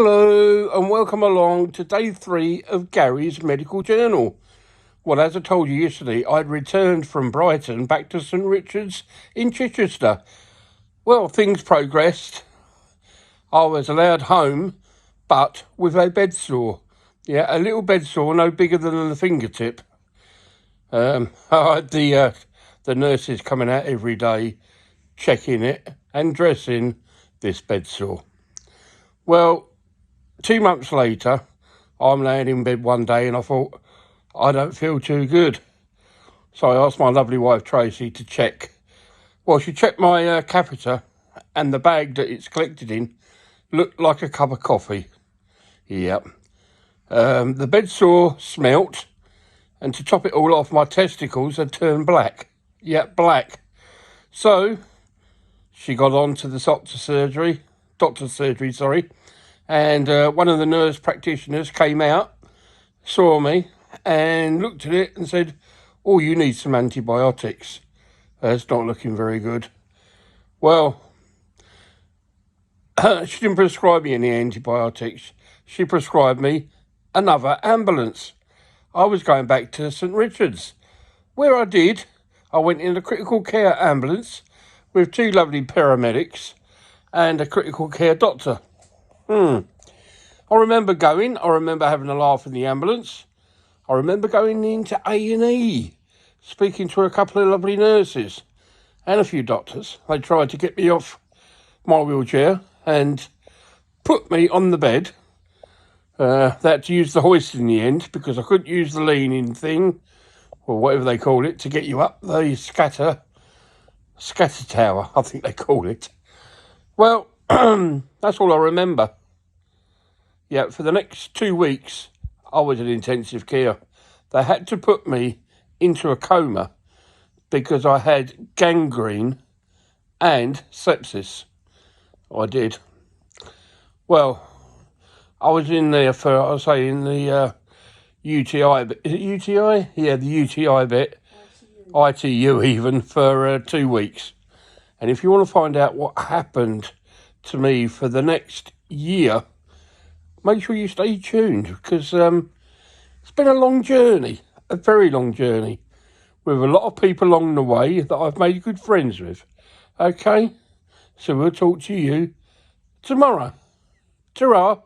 Hello and welcome along to day 3 of Gary's medical journal. Well, as I told you yesterday, I'd returned from Brighton back to St Richard's in Chichester. Well, things progressed. I was allowed home, but with a bed sore. Yeah, a little bed sore, no bigger than a fingertip. I had the nurses coming out every day, checking it and dressing this bed sore. Well, 2 months later, I'm laying in bed one day and I thought, I don't feel too good. So I asked my lovely wife Tracy to check. Well, she checked my catheter, and the bag that it's collected in looked like a cup of coffee. Yep. The bed sore smelt, and to top it all off, my testicles had turned black. Yep, black. So she got on to the doctor's surgery, and one of the nurse practitioners came out, saw me, and looked at it and said, "Oh, you need some antibiotics. It's not looking very good." Well, she didn't prescribe me any antibiotics. She prescribed me another ambulance. I was going back to St Richard's. Where I went in a critical care ambulance with 2 lovely paramedics and a critical care doctor. I remember having a laugh in the ambulance. I remember going into A&E, speaking to a couple of lovely nurses and a few doctors. They tried to get me off my wheelchair and put me on the bed. They had to use the hoist in the end because I couldn't use the leaning thing, or whatever they call it, to get you up the scatter tower, I think they call it. Well, that's all I remember. Yeah, for the next 2 weeks, I was in intensive care. They had to put me into a coma because I had gangrene and sepsis. I did. Well, I was in there in the UTI bit. Is it UTI? Yeah, the UTI bit. ITU even, for 2 weeks. And if you want to find out what happened to me for the next year, make sure you stay tuned, because it's been a long journey, a very long journey, with a lot of people along the way that I've made good friends with. Okay? So we'll talk to you tomorrow. Ta-ra.